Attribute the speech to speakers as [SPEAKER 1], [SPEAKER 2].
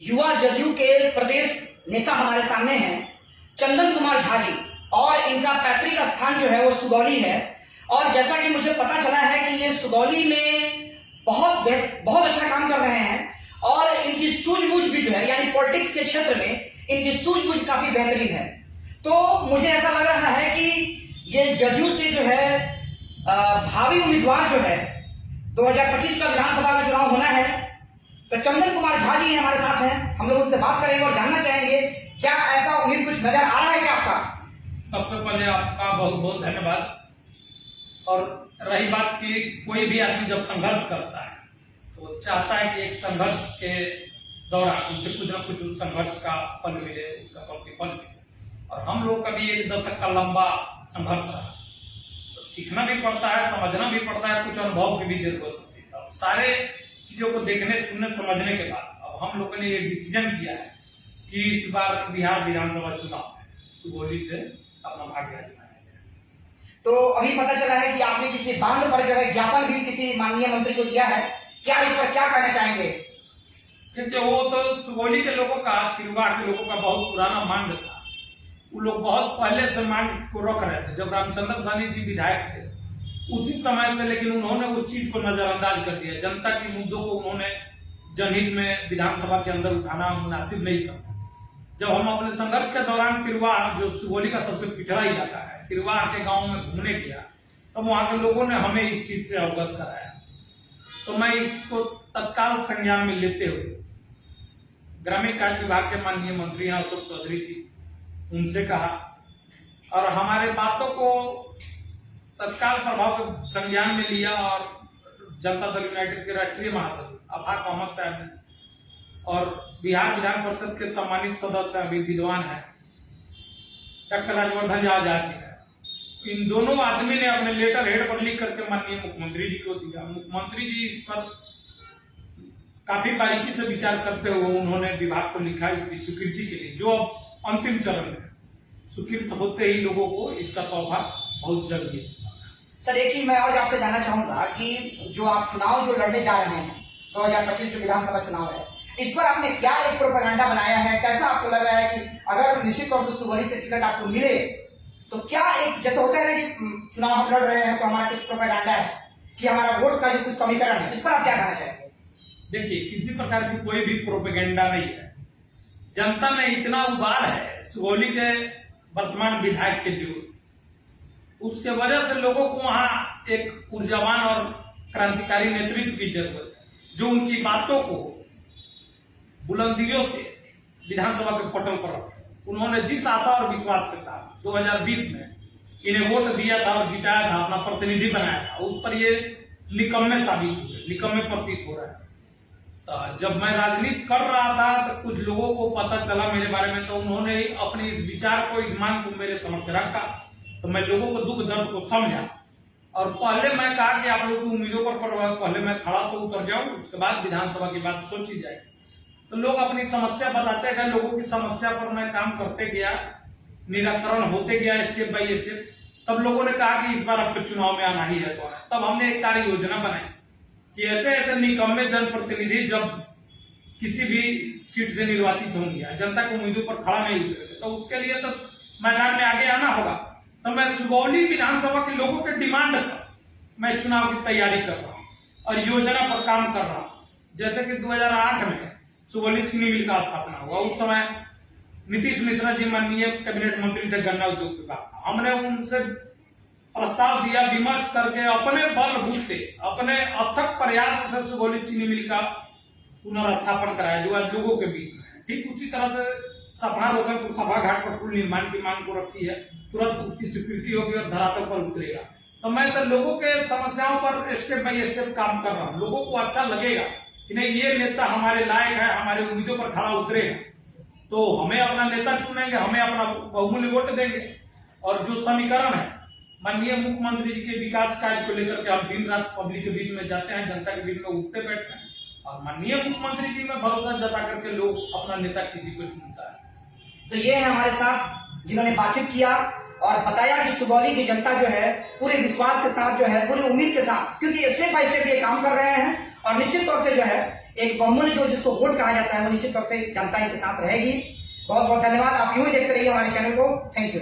[SPEAKER 1] युवा जदयू के प्रदेश नेता हमारे सामने हैं चंदन कुमार झा जी, और इनका पैतृक स्थान जो है वो सुगौली है। और जैसा कि मुझे पता चला है कि ये सुगौली में बहुत अच्छा काम कर रहे हैं, और इनकी सूझबूझ भी जो है यानी पॉलिटिक्स के क्षेत्र में इनकी सूझबूझ काफी बेहतरीन है। तो मुझे ऐसा लग रहा है कि ये जदयू से जो है भावी उम्मीदवार जो है 2025 का विधानसभा का चुनाव होना है। तो चंदन कुमार झा जी हमारे साथ हैं, हम लोग उनसे बात करेंगे और जानना चाहेंगे क्या ऐसा उम्मीद कुछ नजर आ रहा है क्या आपका।
[SPEAKER 2] सबसे पहले आपका बहुत बहुत धन्यवाद। और रही बात कि कोई भी आदमी जब संघर्ष करता है तो चाहता है कि एक संघर्ष के दौरान उनसे कुछ न कुछ उस संघर्ष का फल मिले, उसका प्रतिफल मिले। और हम लोग का भी 1 दशक का लंबा संघर्ष रहा, तो सीखना भी पड़ता है, समझना भी पड़ता है, कुछ अनुभव की भी जरूरत होती है। अब सारे चीजों को देखने सुनने समझने के बाद अब हम लोगों ने ये डिसीजन किया है कि इस बार बिहार विधानसभा चुनाव में सुगौली से अपना भाग्य आजमाया।
[SPEAKER 1] तो अभी पता चला है कि आपने किसी बांध पर जो है ज्ञापन भी किसी माननीय मंत्री को दिया है, क्या इस पर क्या कहना चाहेंगे।
[SPEAKER 2] क्योंकि वो तो सुगौली के लोगों का, तिरुवा के लोगों का बहुत पुराना मांग था। वो लोग बहुत पहले से मांग को रख रहे थे, जब रामचंद्र सानी जी विधायक थे उसी समय से, लेकिन उन्होंने उस चीज को नजरअंदाज कर दिया। जनता के मुद्दों को उन्होंने जनहित में विधानसभा के अंदर उठाना मुनासिब नहीं समझा। जब हम अपने संघर्ष के दौरान तिरुवा, जो सुगौली का सबसे पिछड़ा इलाका है, तिरुवा के गांव में घूमने गया, तब तो वहां के लोगों ने हमें इस चीज से अवगत कराया। तो मैं इसको तत्काल संज्ञान में लेते हुए ग्रामीण कार्य विभाग के माननीय मंत्री अशोक चौधरी जी, उनसे कहा और हमारे बातों को तत्काल प्रभाव से संज्ञान में लिया। और जनता दल यूनाइटेड के राष्ट्रीय महासचिव आफाक मोहम्मद साहब ने और बिहार विधान परिषद के सम्मानित सदस्य अभी विद्वान है डॉक्टर राजवर्धन झा जी है, इन दोनों आदमी ने अपने लेटर हेड पर लिख करके माननीय मुख्यमंत्री जी को दिया। मुख्यमंत्री जी इस पर काफी बारीकी से विचार करते हुए उन्होंने विभाग को लिखा इसकी स्वीकृति के लिए, जो अब अंतिम चरण में स्वीकृत होते ही लोगों को इसका तोहफा बहुत जल्द मिलेगा।
[SPEAKER 1] सर एक चीज मैं और आपसे जानना चाहूंगा कि जो आप चुनाव जो लड़ने जा रहे हैं 2025 जो विधानसभा चुनाव है, इस पर आपने क्या एक प्रोपेगेंडा बनाया है, कैसा आपको लग रहा है कि अगर निश्चित तौर से सुगौली से टिकट आपको मिले तो क्या एक जैसे होता है ना कि चुनाव हम लड़ रहे हैं तो हमारा कुछ प्रोपेगेंडा है कि हमारा वोट का जो कुछ समीकरण है, इस पर आप क्या कहना चाहेंगे।
[SPEAKER 2] देखिए, किसी प्रकार की कोई भी प्रोपेगेंडा नहीं है। जनता में इतना उबाल है सुगौली के वर्तमान विधायक के विरुद्ध, उसके वजह से लोगों को वहां एक ऊर्जावान और क्रांतिकारी नेतृत्व की जरूरत है, जो उनकी बातों को बुलंदियों से विधानसभा के पटल पर रखे। उन्होंने जिस आशा और विश्वास के साथ 2020 में इन्हें वोट दिया था और जिताया था, अपना प्रतिनिधि बनाया था, उस पर ये निकम्मे साबित हुए, निकम्मे प्रतीत हो रहा है। तो जब मैं राजनीति कर रहा था तो कुछ लोगों को पता चला मेरे बारे में, तो उन्होंने अपने इस विचार को, इस मांग को मेरे समक्ष रखा। तो मैं लोगों को दुख दर्द को समझा और पहले मैं कहा कि आप लोगों की उम्मीदों पर पहले मैं खड़ा तो उतर जाऊं, उसके बाद विधानसभा की बात सोची जाए। तो लोग अपनी समस्या बताते गए, लोगों की समस्या पर मैं काम करते गया, निराकरण होते गया स्टेप बाय स्टेप। तब लोगों ने कहा कि इस बार आपको चुनाव में आना ही है। तो तब हमने एक कार्य योजना बनाई कि ऐसे ऐसे निकम्मे जनप्रतिनिधि जब किसी भी सीट से निर्वाचित होंगे, जनता की उम्मीदों पर खड़ा नहीं उतरेंगे, तो उसके लिए तो मैदान में आगे आना होगा। तो मैं सुगौली विधानसभा के लोगों के डिमांड पर मैं चुनाव की तैयारी कर रहा हूँ और योजना पर काम कर रहा हूँ। जैसे कि 2008 में सुगौली चीनी मिल का स्थापना हुआ, उस समय नीतीश मिश्रा जी माननीय कैबिनेट मंत्री थे गन्ना उद्योग विभाग, हमने उनसे प्रस्ताव दिया, विमर्श करके अपने बल बूते, अपने अथक प्रयास से सुगौली चीनी मिल का पुनर्स्थापन कराया, जो आज लोगों के बीच में है। ठीक उसी तरह से सभा रोजक सभा घाट पर पुल निर्माण की मांग को रखी है, तुरंत उसकी स्वीकृति होगी और धरातल पर उतरेगा। तो मैं तो लोगों के समस्याओं पर स्टेप बाय स्टेप काम कर रहा हूँ। लोगों को अच्छा लगेगा कि नहीं, ये नेता हमारे लायक है, हमारे उम्मीदों पर खड़ा उतरेगा, तो हमें अपना नेता चुनेंगे, हमें अपना बहुमूल्य वोट देंगे। और जो समीकरण है माननीय मुख्यमंत्री जी के विकास कार्य को लेकर के हम दिन रात पब्लिक के बीच में जाते हैं, जनता के बीच में उठते बैठते हैं, और माननीय मुख्यमंत्री जी में भरोसा जता करके लोग अपना नेता किसी को चुनता है।
[SPEAKER 1] तो ये है हमारे साथ जिन्होंने बातचीत किया और बताया कि सुगौली की जनता जो है पूरे विश्वास के साथ जो है, पूरी उम्मीद के साथ, क्योंकि स्टेप बाय स्टेप ये काम कर रहे हैं और निश्चित तौर से जो है एक बहुमूल्य जो जिसको वोट कहा जाता है वो निश्चित तौर से जनता इनके साथ रहेगी। बहुत बहुत धन्यवाद। आप यूं ही देखते रहिए हमारे चैनल को। Thank you.